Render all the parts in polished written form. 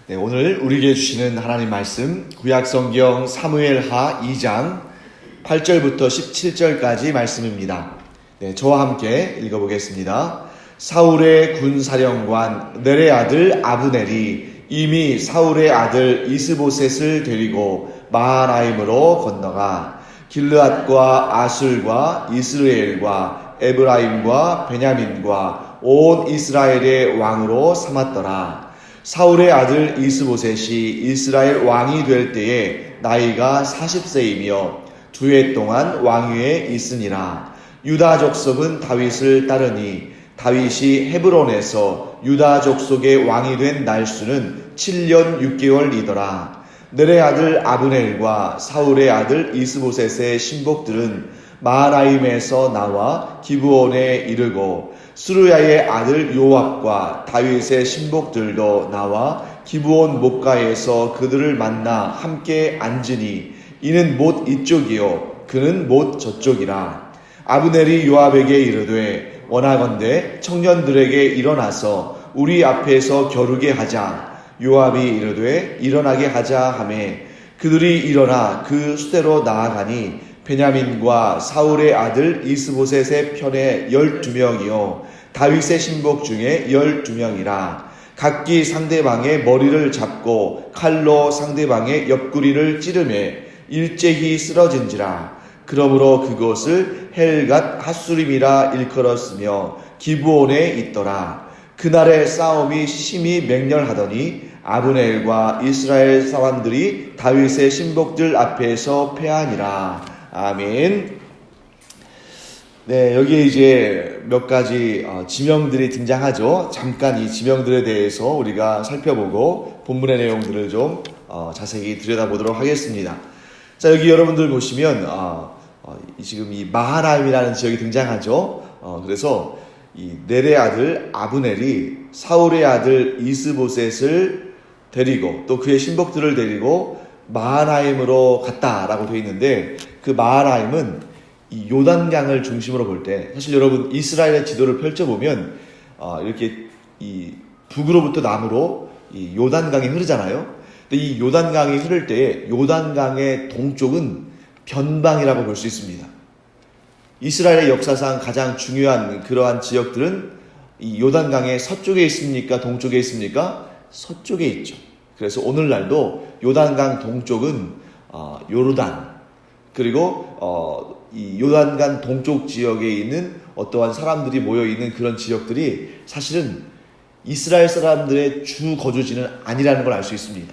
네, 오늘 우리에게 주시는 하나님 말씀 구약성경 사무엘하 2장 8절부터 17절까지 말씀입니다. 네, 저와 함께 읽어보겠습니다. 사울의 군사령관 넬의 아들 아브넬이 이미 사울의 아들 이스보셋을 데리고 마하나임으로 건너가 길르앗과 아술과 이스라엘과 에브라임과 베냐민과 온 이스라엘의 왕으로 삼았더라. 사울의 아들 이스보셋이 이스라엘 왕이 될 때에 나이가 40세이며 2해 동안 왕위에 있으니라. 유다 족속은 다윗을 따르니 다윗이 헤브론에서 유다 족속의 왕이 된 날수는 7년 6개월이더라. 넬의 아들 아브넬과 사울의 아들 이스보셋의 신복들은 마하나임에서 나와 기브온에 이르고 스루야의 아들 요압과 다윗의 신복들도 나와 기브온 목가에서 그들을 만나 함께 앉으니 이는 못 이쪽이요 그는 못 저쪽이라. 아브넬이 요압에게 이르되 원하건대 청년들에게 일어나서 우리 앞에서 겨루게 하자. 요압이 이르되 일어나게 하자 하매 그들이 일어나 그 수대로 나아가니 베냐민과 사울의 아들 이스보셋의 편에 12명이요 다윗의 신복 중에 12명이라. 각기 상대방의 머리를 잡고 칼로 상대방의 옆구리를 찌르매 일제히 쓰러진지라. 그러므로 그곳을 헬갓 핫수림이라 일컬었으며 기브온에 있더라. 그날의 싸움이 심히 맹렬하더니 아브넬과 이스라엘 사람들이 다윗의 신복들 앞에서 패하니라. 아멘. 네, 여기에 이제 몇 가지 지명들이 등장하죠. 잠깐 이 지명들에 대해서 우리가 살펴보고 본문의 내용들을 좀 자세히 들여다보도록 하겠습니다. 자, 여기 여러분들 보시면 지금 이 마하나임이라는 지역이 등장하죠. 그래서 이 넬의 아들 아브넬이 사울의 아들 이스보셋을 데리고 또 그의 신복들을 데리고 마하나임으로 갔다라고 되어 있는데, 그 마하나임은 이 요단강을 중심으로 볼 때, 사실 여러분 이스라엘의 지도를 펼쳐보면 이렇게 이 북으로부터 남으로 이 요단강이 흐르잖아요. 근데 이 요단강이 흐를 때 요단강의 동쪽은 변방이라고 볼 수 있습니다. 이스라엘의 역사상 가장 중요한 그러한 지역들은 이 요단강의 서쪽에 있습니까? 동쪽에 있습니까? 서쪽에 있죠. 그래서 오늘날도 요단강 동쪽은 요르단, 그리고 이 요단강 동쪽 지역에 있는 어떠한 사람들이 모여있는 그런 지역들이 사실은 이스라엘 사람들의 주 거주지는 아니라는 걸 알 수 있습니다.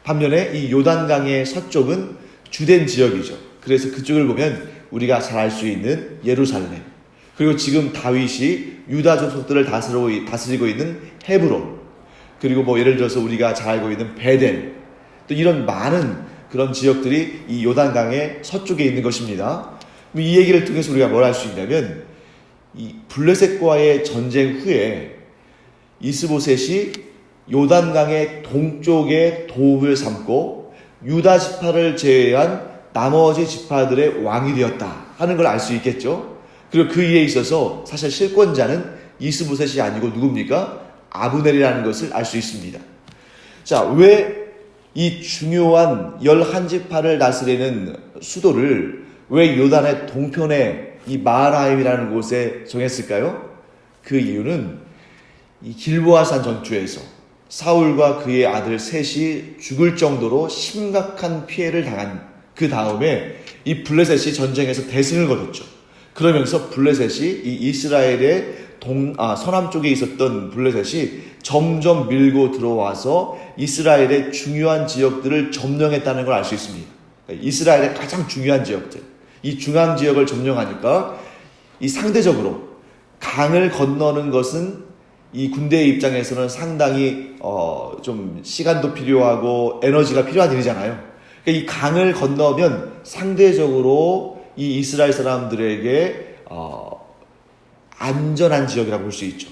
반면에 이 요단강의 서쪽은 주된 지역이죠. 그래서 그쪽을 보면 우리가 잘 알 수 있는 예루살렘, 그리고 지금 다윗이 유다 족속들을 다스리고 있는 헤브론, 그리고 뭐 예를 들어서 우리가 잘 알고 있는 베델, 또 이런 많은 그런 지역들이 이 요단강의 서쪽에 있는 것입니다. 이 얘기를 통해서 우리가 뭘 알 수 있냐면, 이 블레셋과의 전쟁 후에 이스보셋이 요단강의 동쪽에 도읍을 삼고 유다 지파를 제외한 나머지 지파들의 왕이 되었다 하는 걸 알 수 있겠죠. 그리고 그 일에 있어서 사실 실권자는 이스보셋이 아니고 누굽니까? 아브넬이라는 것을 알 수 있습니다. 자, 왜 이 중요한 11지파를 다스리는 수도를 왜 요단의 동편에 이 마하나임이라는 곳에 정했을까요? 그 이유는 이 길보아산 전투에서 사울과 그의 아들 셋이 죽을 정도로 심각한 피해를 당한 그 다음에 이 블레셋이 전쟁에서 대승을 거뒀죠. 그러면서 블레셋이 이 이스라엘의 서남 쪽에 있었던 블레셋이 점점 밀고 들어와서 이스라엘의 중요한 지역들을 점령했다는 걸 알 수 있습니다. 이스라엘의 가장 중요한 지역들, 이 중앙 지역을 점령하니까 이 상대적으로 강을 건너는 것은 이 군대의 입장에서는 상당히 좀 시간도 필요하고 에너지가 필요한 일이잖아요. 그러니까 이 강을 건너면 상대적으로 이 이스라엘 사람들에게 안전한 지역이라고 볼 수 있죠.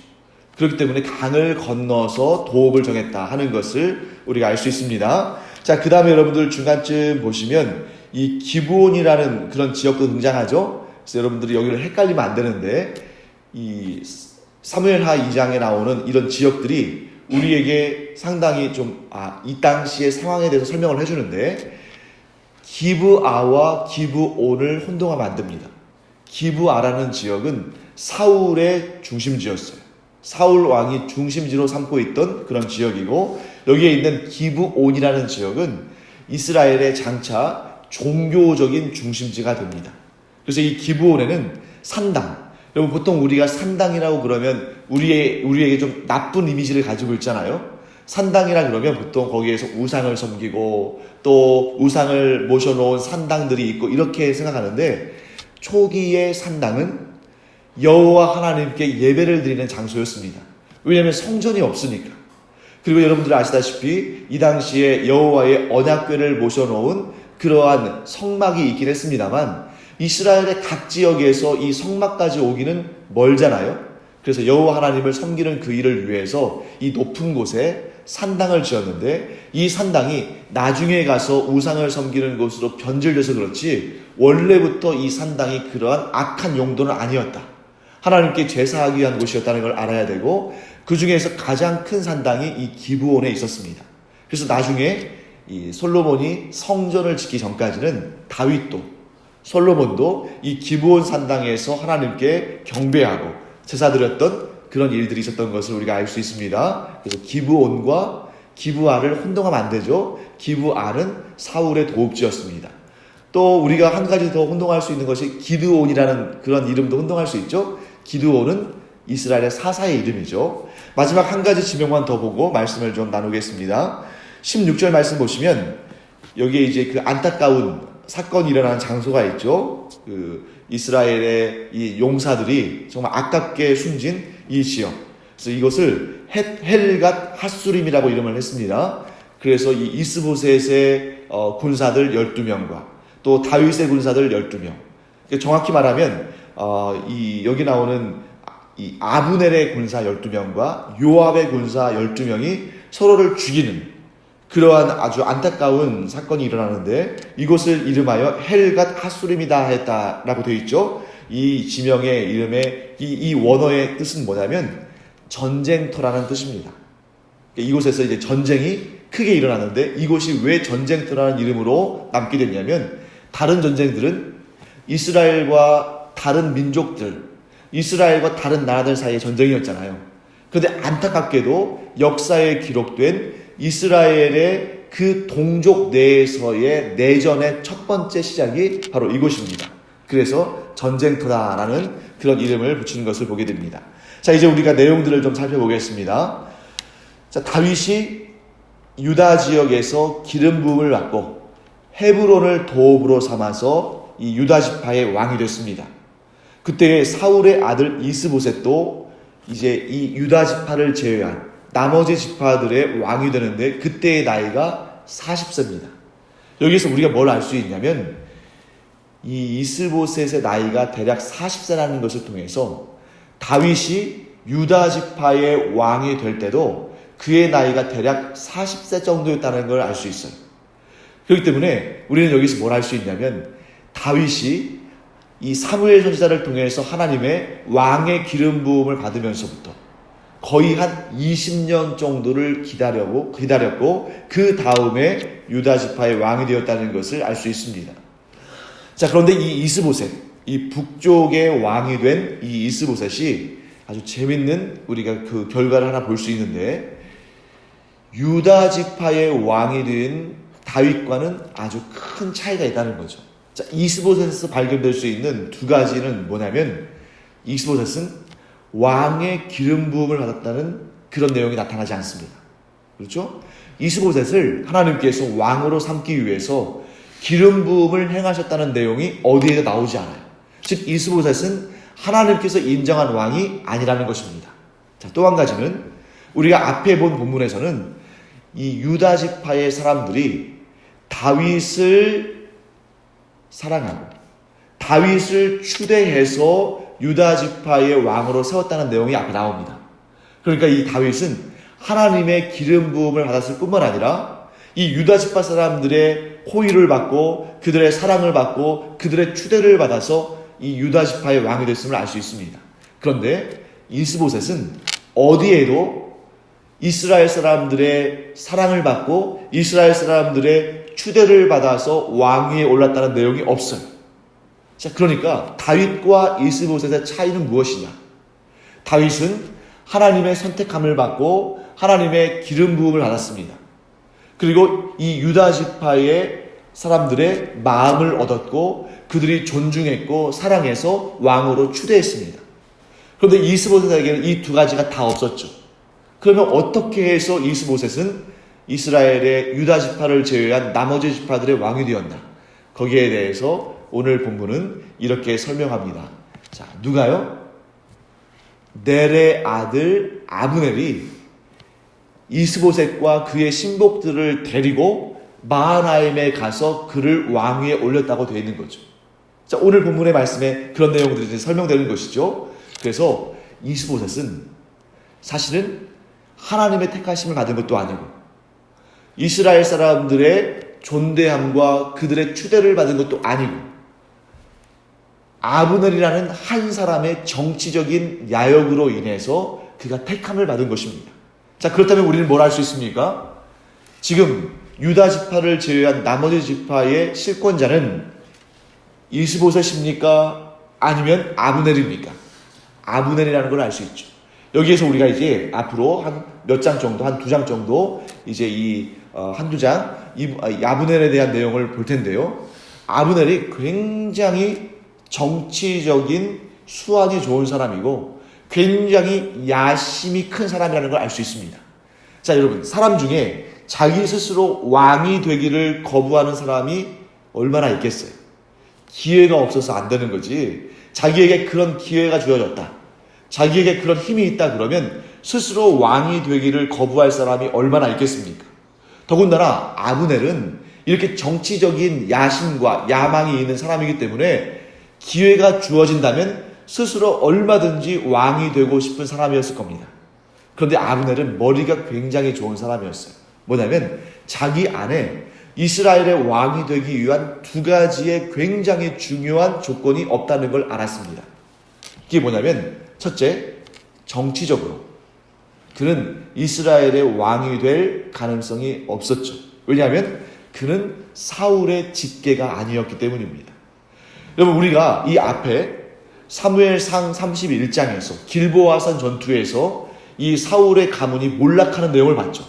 그렇기 때문에 강을 건너서 도읍을 정했다 하는 것을 우리가 알 수 있습니다. 자, 그 다음에 여러분들 중간쯤 보시면 이 기브온이라는 그런 지역도 등장하죠. 그래서 여러분들이 여기를 헷갈리면 안 되는데, 이 사무엘하 2장에 나오는 이런 지역들이 우리에게 상당히 이 당시의 상황에 대해서 설명을 해주는데, 기브아와 기브온을 혼동하면 안 됩니다. 기브아라는 지역은 사울의 중심지였어요. 사울 왕이 중심지로 삼고 있던 그런 지역이고, 여기에 있는 기브온이라는 지역은 이스라엘의 장차 종교적인 중심지가 됩니다. 그래서 이 기브온에는 산당, 여러분 보통 우리가 산당이라고 그러면 우리에게 좀 나쁜 이미지를 가지고 있잖아요. 산당이라 그러면 보통 거기에서 우상을 섬기고 또 우상을 모셔놓은 산당들이 있고 이렇게 생각하는데, 초기의 산당은 여호와 하나님께 예배를 드리는 장소였습니다. 왜냐하면 성전이 없으니까. 그리고 여러분들 아시다시피 이 당시에 여호와의 언약궤를 모셔놓은 그러한 성막이 있긴 했습니다만, 이스라엘의 각 지역에서 이 성막까지 오기는 멀잖아요. 그래서 여호와 하나님을 섬기는 그 일을 위해서 이 높은 곳에 산당을 지었는데, 이 산당이 나중에 가서 우상을 섬기는 곳으로 변질돼서 그렇지 원래부터 이 산당이 그러한 악한 용도는 아니었다. 하나님께 제사하기 위한 곳이었다는 걸 알아야 되고, 그 중에서 가장 큰 산당이 이 기브온에 있었습니다. 그래서 나중에 이 솔로몬이 성전을 짓기 전까지는 솔로몬도 이 기브온 산당에서 하나님께 경배하고 제사 드렸던 그런 일들이 있었던 것을 우리가 알 수 있습니다. 그래서 기브온과 기브아를 혼동하면 안 되죠. 기브아는 사울의 도읍지였습니다. 또 우리가 한 가지 더 혼동할 수 있는 것이 기드온이라는 그런 이름도 혼동할 수 있죠. 기드온은 이스라엘의 사사의 이름이죠. 마지막 한 가지 지명만 더 보고 말씀을 좀 나누겠습니다. 16절 말씀 보시면 여기에 이제 그 안타까운 사건이 일어나는 장소가 있죠. 그 이스라엘의 이 용사들이 정말 아깝게 숨진 이 지역. 그래서 이것을 헬갓 핫수림이라고 이름을 했습니다. 그래서 이 이스보셋의 군사들 12명과 또 다윗의 군사들 12명. 정확히 말하면 여기 나오는 이 아브넬의 군사 12명과 요압의 군사 12명이 서로를 죽이는 그러한 아주 안타까운 사건이 일어나는데, 이곳을 이름하여 헬갓 핫수림이다 했다라고 되어 있죠. 이 지명의 이름의 이 원어의 뜻은 뭐냐면 전쟁터라는 뜻입니다. 이곳에서 이제 전쟁이 크게 일어나는데, 이곳이 왜 전쟁터라는 이름으로 남게 됐냐면, 다른 전쟁들은 이스라엘과 다른 민족들, 이스라엘과 다른 나라들 사이의 전쟁이었잖아요. 그런데 안타깝게도 역사에 기록된 이스라엘의 그 동족 내에서의 내전의 첫 번째 시작이 바로 이곳입니다. 그래서 전쟁터다라는 그런 이름을 붙이는 것을 보게 됩니다. 자, 이제 우리가 내용들을 좀 살펴보겠습니다. 자, 다윗이 유다 지역에서 기름 부음을 받고 헤브론을 도읍으로 삼아서 이 유다 지파의 왕이 됐습니다. 그때 사울의 아들 이스보셋도 이제 이 유다 지파를 제외한 나머지 지파들의 왕이 되는데, 그때의 나이가 40세입니다. 여기서 우리가 뭘 알 수 있냐면, 이 이스보셋의 나이가 대략 40세라는 것을 통해서 다윗이 유다 지파의 왕이 될 때도 그의 나이가 대략 40세 정도였다는 걸 알 수 있어요. 그렇기 때문에 우리는 여기서 뭘 알 수 있냐면, 다윗이 이 사무엘 선지자를 통해서 하나님의 왕의 기름 부음을 받으면서부터 거의 한 20년 정도를 기다렸고 그 다음에 유다 지파의 왕이 되었다는 것을 알 수 있습니다. 자, 그런데 이 이스보셋, 이 북쪽의 왕이 된 이 이스보셋이 아주 재밌는 우리가 그 결과를 하나 볼 수 있는데, 유다 지파의 왕이 된 다윗과는 아주 큰 차이가 있다는 거죠. 자, 이스보셋에서 발견될 수 있는 두 가지는 뭐냐면, 이스보셋은 왕의 기름 부음을 받았다는 그런 내용이 나타나지 않습니다. 그렇죠? 이스보셋을 하나님께서 왕으로 삼기 위해서 기름 부음을 행하셨다는 내용이 어디에도 나오지 않아요. 즉 이스보셋은 하나님께서 인정한 왕이 아니라는 것입니다. 자, 또 한 가지는 우리가 앞에 본 본문에서는 이 유다 지파의 사람들이 다윗을 사랑하고 다윗을 추대해서 유다 지파의 왕으로 세웠다는 내용이 앞에 나옵니다. 그러니까 이 다윗은 하나님의 기름 부음을 받았을 뿐만 아니라 이 유다 지파 사람들의 호의를 받고 그들의 사랑을 받고 그들의 추대를 받아서 이 유다 지파의 왕이 됐음을 알 수 있습니다. 그런데 이스보셋은 어디에도 이스라엘 사람들의 사랑을 받고 이스라엘 사람들의 추대를 받아서 왕위에 올랐다는 내용이 없어요. 자, 그러니까 다윗과 이스보셋의 차이는 무엇이냐? 다윗은 하나님의 선택함을 받고 하나님의 기름 부음을 받았습니다. 그리고 이 유다 지파의 사람들의 마음을 얻었고 그들이 존중했고 사랑해서 왕으로 추대했습니다. 그런데 이스보셋에게는 이 두 가지가 다 없었죠. 그러면 어떻게 해서 이스보셋은 이스라엘의 유다 지파를 제외한 나머지 지파들의 왕이 되었나? 거기에 대해서 오늘 본문은 이렇게 설명합니다. 자, 누가요? 넬의 아들 아브넬이 이스보셋과 그의 신복들을 데리고 마하나임에 가서 그를 왕위에 올렸다고 되어 있는 거죠. 자, 오늘 본문의 말씀에 그런 내용들이 설명되는 것이죠. 그래서 이스보셋은 사실은 하나님의 택하심을 받은 것도 아니고 이스라엘 사람들의 존대함과 그들의 추대를 받은 것도 아니고 아브넬이라는 한 사람의 정치적인 야욕으로 인해서 그가 택함을 받은 것입니다. 자, 그렇다면 우리는 뭘 할 수 있습니까? 지금 유다 지파를 제외한 나머지 지파의 실권자는 이스보셋입니까? 아니면 아브넬입니까? 아브넬이라는 걸 알 수 있죠. 여기에서 우리가 이제 앞으로 한 몇 장 정도, 한 두 장 정도 이제 한두 장 아브넬에 대한 내용을 볼 텐데요. 아브넬이 굉장히 정치적인 수완이 좋은 사람이고 굉장히 야심이 큰 사람이라는 걸 알 수 있습니다. 자, 여러분, 사람 중에 자기 스스로 왕이 되기를 거부하는 사람이 얼마나 있겠어요? 기회가 없어서 안 되는 거지. 자기에게 그런 기회가 주어졌다, 자기에게 그런 힘이 있다 그러면 스스로 왕이 되기를 거부할 사람이 얼마나 있겠습니까? 더군다나 아브넬은 이렇게 정치적인 야심과 야망이 있는 사람이기 때문에 기회가 주어진다면 스스로 얼마든지 왕이 되고 싶은 사람이었을 겁니다. 그런데 아브넬은 머리가 굉장히 좋은 사람이었어요. 뭐냐면 자기 안에 이스라엘의 왕이 되기 위한 두 가지의 굉장히 중요한 조건이 없다는 걸 알았습니다. 이게 뭐냐면 첫째, 정치적으로 그는 이스라엘의 왕이 될 가능성이 없었죠. 왜냐하면 그는 사울의 직계가 아니었기 때문입니다. 여러분, 우리가 이 앞에 사무엘상 31장에서 길보아산 전투에서 이 사울의 가문이 몰락하는 내용을 봤죠.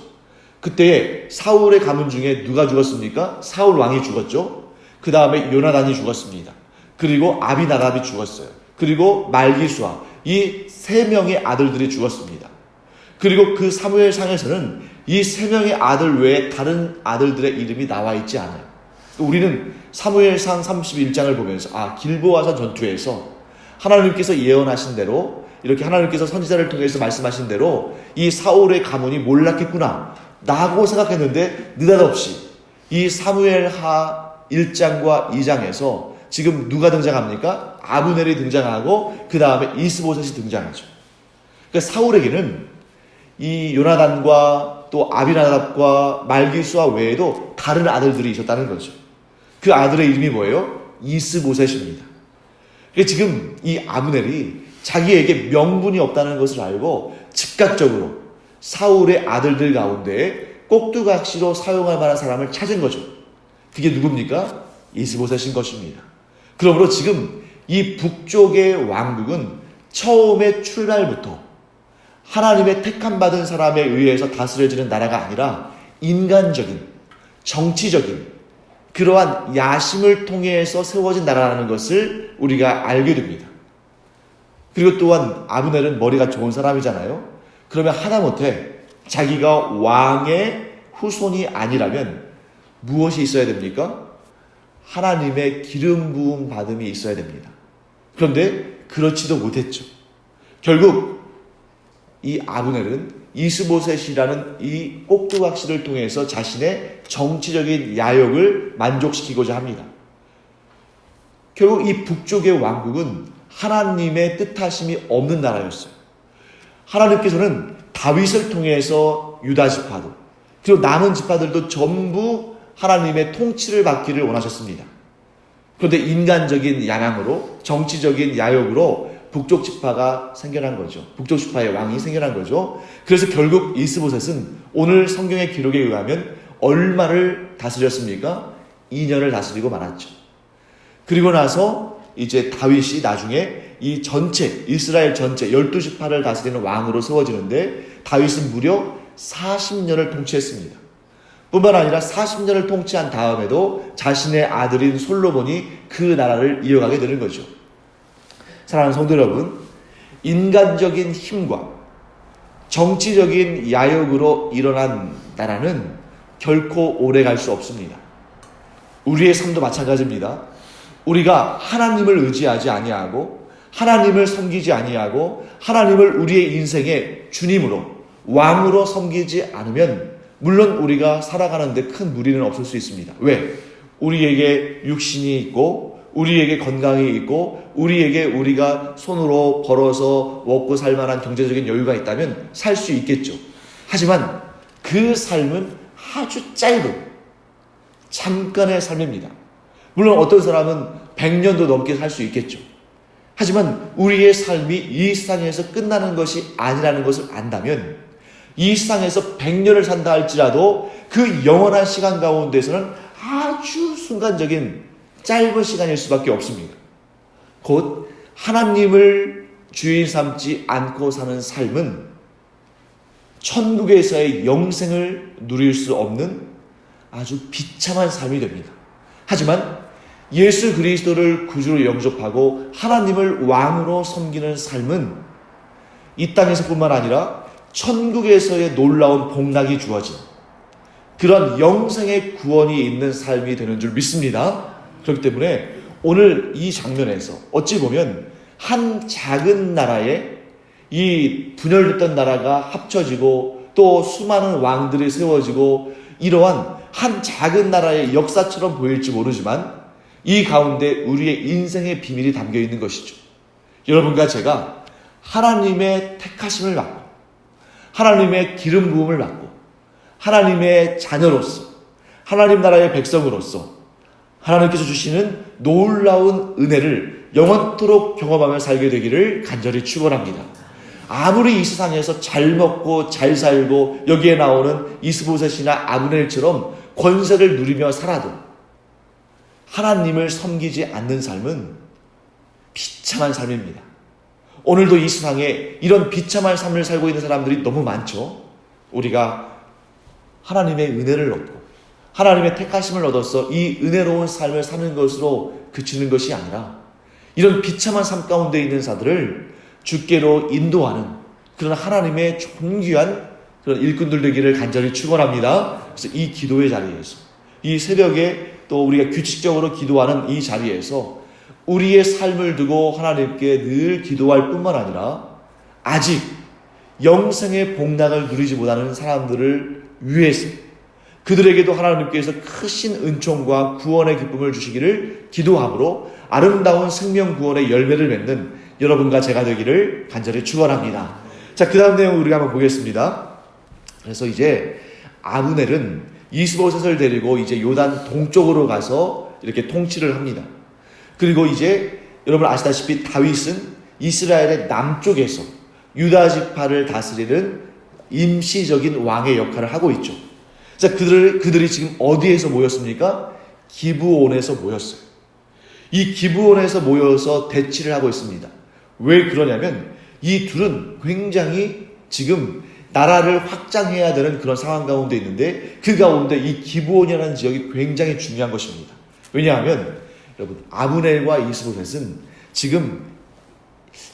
그때 사울의 가문 중에 누가 죽었습니까? 사울 왕이 죽었죠. 그 다음에 요나단이 죽었습니다. 그리고 아비나답이 죽었어요. 그리고 말기수아, 이 세 명의 아들들이 죽었습니다. 그리고 그 사무엘상에서는 이 세 명의 아들 외에 다른 아들들의 이름이 나와 있지 않아요. 우리는 사무엘상 31장을 보면서 길보아산 전투에서 하나님께서 예언하신 대로, 이렇게 하나님께서 선지자를 통해서 말씀하신 대로 이 사울의 가문이 몰락했구나 라고 생각했는데 느닷없이 이 사무엘하 1장과 2장에서 지금 누가 등장합니까? 아브넬이 등장하고 그 다음에 이스보셋이 등장하죠. 그러니까 사울에게는 이 요나단과 또 아비나답과 말기수아 외에도 다른 아들들이 있었다는 거죠. 그 아들의 이름이 뭐예요? 이스보셋입니다. 그러니까 지금 이 아브넬이 자기에게 명분이 없다는 것을 알고 즉각적으로 사울의 아들들 가운데 꼭두각시로 사용할 만한 사람을 찾은 거죠. 그게 누굽니까? 이스보셋인 것입니다. 그러므로 지금 이 북쪽의 왕국은 처음의 출발부터 하나님의 택함받은 사람에 의해서 다스려지는 나라가 아니라 인간적인, 정치적인 그러한 야심을 통해서 세워진 나라라는 것을 우리가 알게 됩니다. 그리고 또한 아브넬은 머리가 좋은 사람이잖아요. 그러면 하다못해 자기가 왕의 후손이 아니라면 무엇이 있어야 됩니까? 하나님의 기름 부음 받음이 있어야 됩니다. 그런데 그렇지도 못했죠. 결국 이 아브넬은 이스보셋이라는 이 꼭두각시를 통해서 자신의 정치적인 야욕을 만족시키고자 합니다. 결국 이 북쪽의 왕국은 하나님의 뜻하심이 없는 나라였어요. 하나님께서는 다윗을 통해서 유다 지파도 그리고 남은 지파들도 전부 하나님의 통치를 받기를 원하셨습니다. 그런데 인간적인 야망으로, 정치적인 야욕으로 북쪽 지파가 생겨난 거죠. 북쪽 지파의 왕이 생겨난 거죠. 그래서 결국 이스보셋은 오늘 성경의 기록에 의하면 얼마를 다스렸습니까? 2년을 다스리고 말았죠. 그리고 나서 이제 다윗이 나중에 이 전체 이스라엘 전체 12지파를 다스리는 왕으로 세워지는데 다윗은 무려 40년을 통치했습니다. 뿐만 아니라 40년을 통치한 다음에도 자신의 아들인 솔로몬이 그 나라를 이어가게 되는 거죠. 사랑하는 성도 여러분, 인간적인 힘과 정치적인 야욕으로 일어난 나라는 결코 오래 갈 수 없습니다. 우리의 삶도 마찬가지입니다. 우리가 하나님을 의지하지 아니하고 하나님을 섬기지 아니하고 하나님을 우리의 인생의 주님으로 왕으로 섬기지 않으면 물론 우리가 살아가는데 큰 무리는 없을 수 있습니다. 왜? 우리에게 육신이 있고 우리에게 건강이 있고 우리에게 우리가 손으로 벌어서 먹고 살 만한 경제적인 여유가 있다면 살 수 있겠죠. 하지만 그 삶은 아주 짧은 잠깐의 삶입니다. 물론 어떤 사람은 100년도 넘게 살 수 있겠죠. 하지만 우리의 삶이 이 세상에서 끝나는 것이 아니라는 것을 안다면 이 세상에서 100년을 산다 할지라도 그 영원한 시간 가운데서는 아주 순간적인 짧은 시간일 수밖에 없습니다. 곧 하나님을 주인 삼지 않고 사는 삶은 천국에서의 영생을 누릴 수 없는 아주 비참한 삶이 됩니다. 하지만 예수 그리스도를 구주로 영접하고 하나님을 왕으로 섬기는 삶은 이 땅에서뿐만 아니라 천국에서의 놀라운 복락이 주어진 그런 영생의 구원이 있는 삶이 되는 줄 믿습니다. 그렇기 때문에 오늘 이 장면에서 어찌 보면 한 작은 나라에 이 분열됐던 나라가 합쳐지고 또 수많은 왕들이 세워지고 이러한 한 작은 나라의 역사처럼 보일지 모르지만 이 가운데 우리의 인생의 비밀이 담겨 있는 것이죠. 여러분과 제가 하나님의 택하심을 받고 하나님의 기름 부음을 받고 하나님의 자녀로서 하나님 나라의 백성으로서 하나님께서 주시는 놀라운 은혜를 영원토록 경험하며 살게 되기를 간절히 축원합니다. 아무리 이 세상에서 잘 먹고 잘 살고 여기에 나오는 이스보셋이나 아브넬처럼 권세를 누리며 살아도 하나님을 섬기지 않는 삶은 비참한 삶입니다. 오늘도 이 세상에 이런 비참한 삶을 살고 있는 사람들이 너무 많죠. 우리가 하나님의 은혜를 얻고 하나님의 택하심을 얻어서 이 은혜로운 삶을 사는 것으로 그치는 것이 아니라 이런 비참한 삶 가운데 있는 자들을 주께로 인도하는 그런 하나님의 존귀한 그런 일꾼들 되기를 간절히 축원합니다. 그래서 이 기도의 자리에서 이 새벽에 또 우리가 규칙적으로 기도하는 이 자리에서 우리의 삶을 두고 하나님께 늘 기도할 뿐만 아니라 아직 영생의 복락을 누리지 못하는 사람들을 위해서 그들에게도 하나님께서 크신 은총과 구원의 기쁨을 주시기를 기도함으로 아름다운 생명 구원의 열매를 맺는 여러분과 제가 되기를 간절히 축원합니다. 자, 그 다음 내용 우리가 한번 보겠습니다. 그래서 이제 아브넬은 이스보셋을 데리고 이제 요단 동쪽으로 가서 이렇게 통치를 합니다. 그리고 이제 여러분 아시다시피 다윗은 이스라엘의 남쪽에서 유다 지파를 다스리는 임시적인 왕의 역할을 하고 있죠. 자, 그들이 지금 어디에서 모였습니까? 기브온에서 모였어요. 이 기브온에서 모여서 대치를 하고 있습니다. 왜 그러냐면 이 둘은 굉장히 지금 나라를 확장해야 되는 그런 상황 가운데 있는데 그 가운데 이 기브온이라는 지역이 굉장히 중요한 것입니다. 왜냐하면 여러분 아브넬과 이스보셋은 지금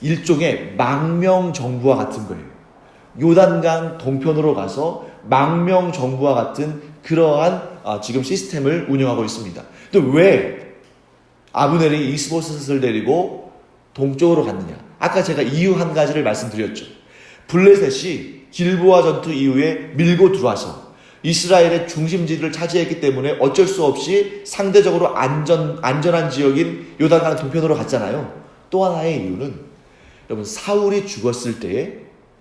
일종의 망명 정부와 같은 거예요. 요단강 동편으로 가서 망명 정부와 같은 그러한 지금 시스템을 운영하고 있습니다. 근데 왜 아브넬이 이스보셋을 데리고 동쪽으로 갔느냐? 아까 제가 이유 한 가지를 말씀드렸죠. 블레셋이 길보아 전투 이후에 밀고 들어와서 이스라엘의 중심지를 차지했기 때문에 어쩔 수 없이 상대적으로 안전한 지역인 요단강 동편으로 갔잖아요. 또 하나의 이유는 여러분 사울이 죽었을 때에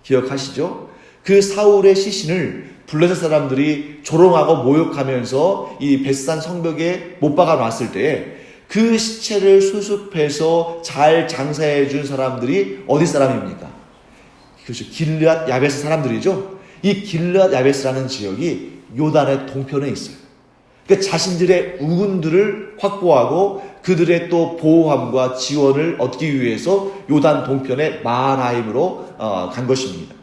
기억하시죠? 그 사울의 시신을 블레셋 사람들이 조롱하고 모욕하면서 이 벳산 성벽에 못 박아 놨을 때에 그 시체를 수습해서 잘 장사해 준 사람들이 어디 사람입니까? 그렇죠. 길르앗 야베스 사람들이죠. 이 길르앗 야베스라는 지역이 요단의 동편에 있어요. 그러니까 자신들의 우군들을 확보하고 그들의 또 보호함과 지원을 얻기 위해서 요단 동편의 마하나임으로 간 것입니다.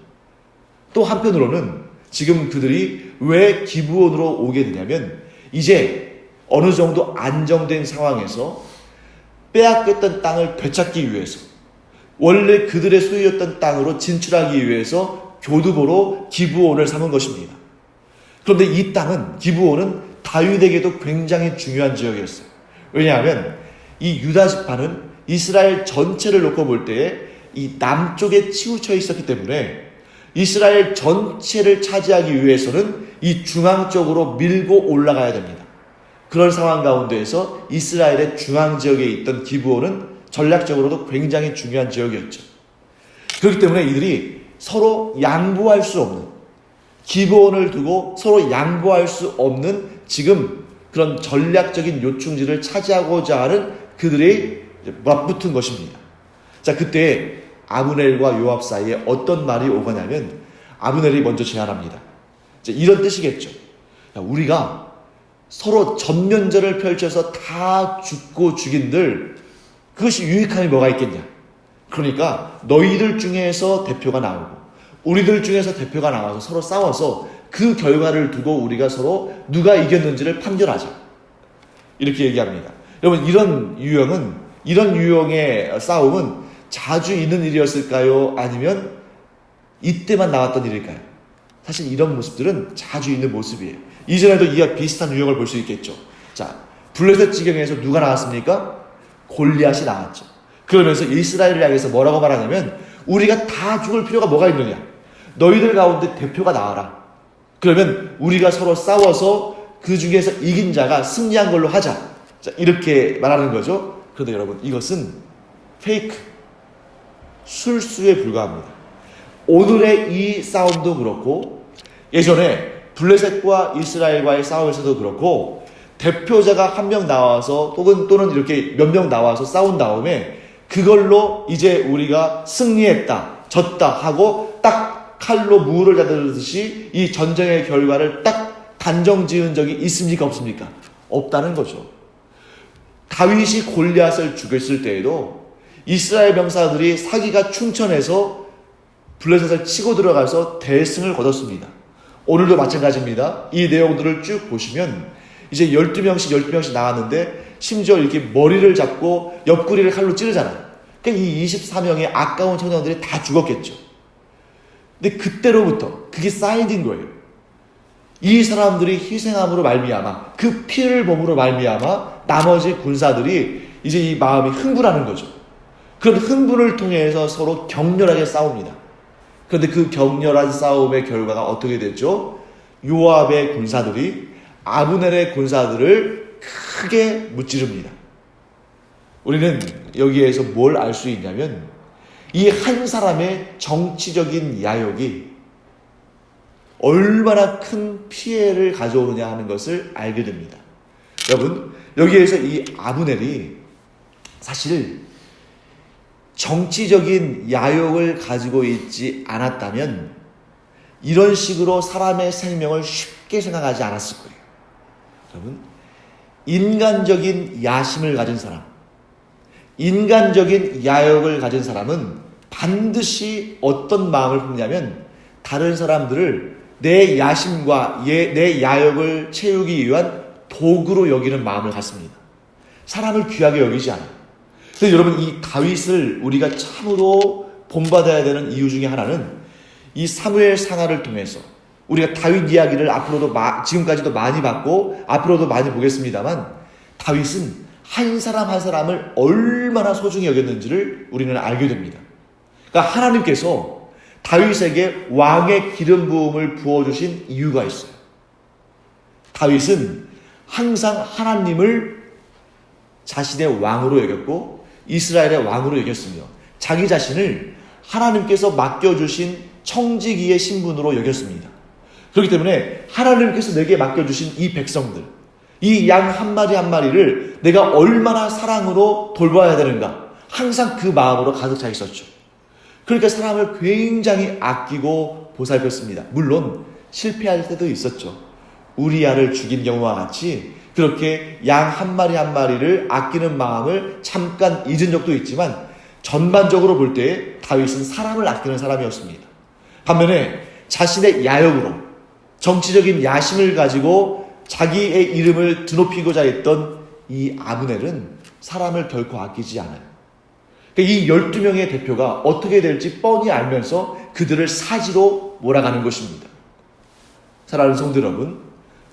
또 한편으로는 지금 그들이 왜 기브온으로 오게 되냐면 이제 어느 정도 안정된 상황에서 빼앗겼던 땅을 되찾기 위해서 원래 그들의 소유였던 땅으로 진출하기 위해서 교두보로 기브온을 삼은 것입니다. 그런데 이 땅은 기브온은 다윗에게도 굉장히 중요한 지역이었어요. 왜냐하면 이 유다 지파는 이스라엘 전체를 놓고 볼 때에 이 남쪽에 치우쳐 있었기 때문에 이스라엘 전체를 차지하기 위해서는 이 중앙 쪽으로 밀고 올라가야 됩니다. 그런 상황 가운데에서 이스라엘의 중앙 지역에 있던 기브온은 전략적으로도 굉장히 중요한 지역이었죠. 그렇기 때문에 이들이 서로 양보할 수 없는, 기브온을 두고 서로 양보할 수 없는 지금 그런 전략적인 요충지를 차지하고자 하는 그들이 맞붙은 것입니다. 자, 그때 아브넬과 요압 사이에 어떤 말이 오가냐면 아브넬이 먼저 제안합니다. 이런 뜻이겠죠. 우리가 서로 전면전을 펼쳐서 다 죽고 죽인들 그것이 유익함이 뭐가 있겠냐. 그러니까 너희들 중에서 대표가 나오고 우리들 중에서 대표가 나와서 서로 싸워서 그 결과를 두고 우리가 서로 누가 이겼는지를 판결하자. 이렇게 얘기합니다. 여러분 이런 유형의 싸움은 자주 있는 일이었을까요? 아니면 이때만 나왔던 일일까요? 사실 이런 모습들은 자주 있는 모습이에요. 이전에도 이와 비슷한 유형을 볼 수 있겠죠. 자, 블레셋 지경에서 누가 나왔습니까? 골리앗이 나왔죠. 그러면서 이스라엘을 향해서 뭐라고 말하냐면 우리가 다 죽을 필요가 뭐가 있느냐. 너희들 가운데 대표가 나와라. 그러면 우리가 서로 싸워서 그 중에서 이긴 자가 승리한 걸로 하자. 자, 이렇게 말하는 거죠. 그런데 여러분 이것은 페이크, 술수에 불과합니다. 오늘의 이 싸움도 그렇고 예전에 블레셋과 이스라엘과의 싸움에서도 그렇고 대표자가 한 명 나와서 또는 이렇게 몇 명 나와서 싸운 다음에 그걸로 이제 우리가 승리했다, 졌다 하고 딱 칼로 무를 자르듯이 이 전쟁의 결과를 딱 단정 지은 적이 있습니까? 없습니까? 없다는 거죠. 다윗이 골리앗을 죽였을 때에도 이스라엘 병사들이 사기가 충천해서 블레셋을 치고 들어가서 대승을 거뒀습니다. 오늘도 마찬가지입니다. 이 내용들을 쭉 보시면 이제 12명씩 나왔는데 심지어 이렇게 머리를 잡고 옆구리를 칼로 찌르잖아요. 그러니까 이 24명의 아까운 청년들이 다 죽었겠죠. 근데 그때로부터 그게 쌓인 거예요. 이 사람들이 희생함으로 말미암아 그 피를 몸으로 말미암아 나머지 군사들이 이제 이 마음이 흥분하는 거죠. 그런 흥분을 통해서 서로 격렬하게 싸웁니다. 그런데 그 격렬한 싸움의 결과가 어떻게 됐죠? 요압의 군사들이 아브넬의 군사들을 크게 무찌릅니다. 우리는 여기에서 뭘 알 수 있냐면 이 한 사람의 정치적인 야욕이 얼마나 큰 피해를 가져오느냐 하는 것을 알게 됩니다. 여러분, 여기에서 이 아브넬이 사실 정치적인 야욕을 가지고 있지 않았다면 이런 식으로 사람의 생명을 쉽게 생각하지 않았을 거예요. 여러분, 인간적인 야심을 가진 사람, 인간적인 야욕을 가진 사람은 반드시 어떤 마음을 품냐면 다른 사람들을 내 야심과 내 야욕을 채우기 위한 도구로 여기는 마음을 갖습니다. 사람을 귀하게 여기지 않아요. 그래서 여러분 이 다윗을 우리가 참으로 본받아야 되는 이유 중에 하나는 이 사무엘 상하를 통해서 우리가 다윗 이야기를 앞으로도 지금까지도 많이 봤고 앞으로도 많이 보겠습니다만 다윗은 한 사람 한 사람을 얼마나 소중히 여겼는지를 우리는 알게 됩니다. 그러니까 하나님께서 다윗에게 왕의 기름 부음을 부어주신 이유가 있어요. 다윗은 항상 하나님을 자신의 왕으로 여겼고 이스라엘의 왕으로 여겼으며 자기 자신을 하나님께서 맡겨주신 청지기의 신분으로 여겼습니다. 그렇기 때문에 하나님께서 내게 맡겨주신 이 백성들, 이 양 한 마리 한 마리를 내가 얼마나 사랑으로 돌봐야 되는가, 항상 그 마음으로 가득 차 있었죠. 그러니까 사람을 굉장히 아끼고 보살폈습니다. 물론 실패할 때도 있었죠. 우리아를 죽인 경우와 같이 그렇게 양 한 마리 한 마리를 아끼는 마음을 잠깐 잊은 적도 있지만, 전반적으로 볼 때 다윗은 사람을 아끼는 사람이었습니다. 반면에 자신의 야욕으로, 정치적인 야심을 가지고 자기의 이름을 드높이고자 했던 이 아브넬은 사람을 결코 아끼지 않아요. 이 12명의 대표가 어떻게 될지 뻔히 알면서 그들을 사지로 몰아가는 것입니다. 사랑하는 성도 여러분,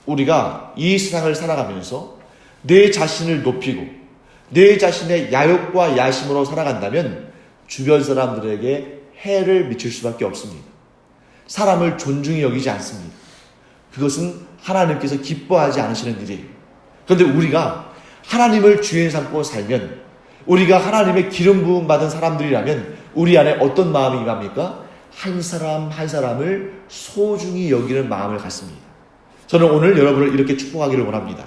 우리가 이 세상을 살아가면서 내 자신을 높이고 내 자신의 야욕과 야심으로 살아간다면 주변 사람들에게 해를 미칠 수밖에 없습니다. 사람을 존중히 여기지 않습니다. 그것은 하나님께서 기뻐하지 않으시는 일이에요. 그런데 우리가 하나님을 주인 삼고 살면, 우리가 하나님의 기름 부음 받은 사람들이라면 우리 안에 어떤 마음이 임합니까? 한 사람 한 사람을 소중히 여기는 마음을 갖습니다. 저는 오늘 여러분을 이렇게 축복하기를 원합니다.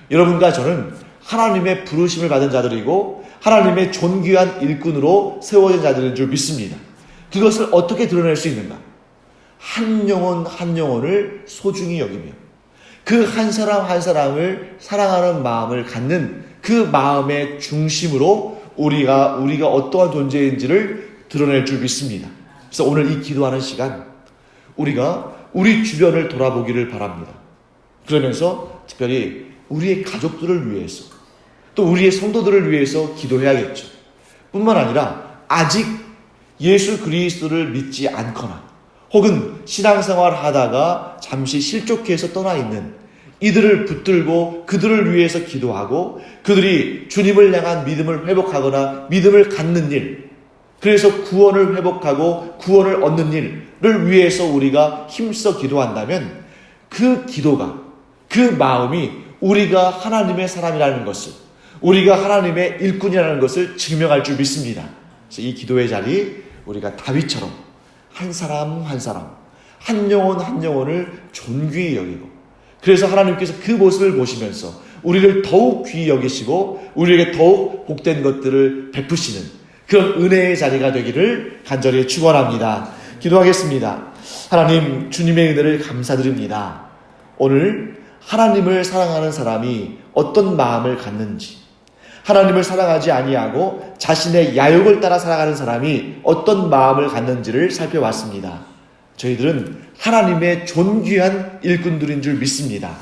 여러분과 저는 하나님의 부르심을 받은 자들이고 하나님의 존귀한 일꾼으로 세워진 자들인 줄 믿습니다. 그것을 어떻게 드러낼 수 있는가? 한 영혼 한 영혼을 소중히 여기며 그 한 사람 한 사람을 사랑하는 마음을 갖는 그 마음의 중심으로 우리가 어떠한 존재인지를 드러낼 줄 믿습니다. 그래서 오늘 이 기도하는 시간, 우리가 우리 주변을 돌아보기를 바랍니다. 그러면서 특별히 우리의 가족들을 위해서, 또 우리의 성도들을 위해서 기도해야겠죠. 뿐만 아니라 아직 예수 그리스도를 믿지 않거나 혹은 신앙생활 하다가 잠시 실족해서 떠나 있는 이들을 붙들고 그들을 위해서 기도하고 그들이 주님을 향한 믿음을 회복하거나 믿음을 갖는 일, 그래서 구원을 회복하고 구원을 얻는 일을 위해서 우리가 힘써 기도한다면 그 기도가, 그 마음이 우리가 하나님의 사람이라는 것을, 우리가 하나님의 일꾼이라는 것을 증명할 줄 믿습니다. 그래서 이 기도의 자리, 우리가 다윗처럼 한 사람 한 사람, 한 영혼 한 영혼을 존귀히 여기고, 그래서 하나님께서 그 모습을 보시면서 우리를 더욱 귀히 여기시고 우리에게 더욱 복된 것들을 베푸시는 그런 은혜의 자리가 되기를 간절히 축원합니다. 기도하겠습니다. 하나님, 주님의 은혜를 감사드립니다. 오늘 하나님을 사랑하는 사람이 어떤 마음을 갖는지, 하나님을 사랑하지 아니하고 자신의 야욕을 따라 살아가는 사람이 어떤 마음을 갖는지를 살펴봤습니다. 저희들은 하나님의 존귀한 일꾼들인 줄 믿습니다.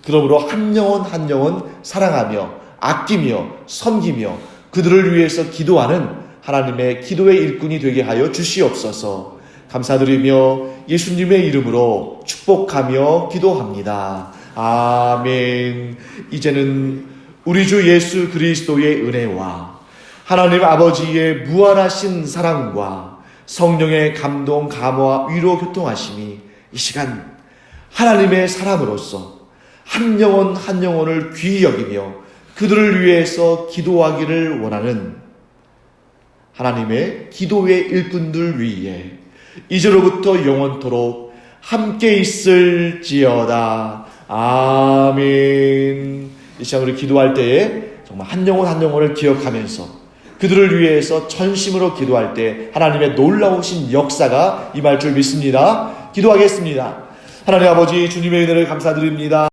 그러므로 한 영혼 한 영혼 사랑하며 아끼며 섬기며 그들을 위해서 기도하는 하나님의 기도의 일꾼이 되게 하여 주시옵소서. 감사드리며 예수님의 이름으로 축복하며 기도합니다. 아멘. 이제는 우리 주 예수 그리스도의 은혜와 하나님 아버지의 무한하신 사랑과 성령의 감동, 감화, 위로, 교통하심이 이 시간 하나님의 사람으로서 한 영혼 한 영혼을 귀히 여기며 그들을 위해서 기도하기를 원하는 하나님의 기도의 일꾼들 위에 이제로부터 영원토록 함께 있을지어다. 아멘. 이 시간 우리 기도할 때에 정말 한 영혼 한 영혼을 기억하면서 그들을 위해서 전심으로 기도할 때 하나님의 놀라우신 역사가 임할 줄 믿습니다. 기도하겠습니다. 하나님 아버지, 주님의 은혜를 감사드립니다.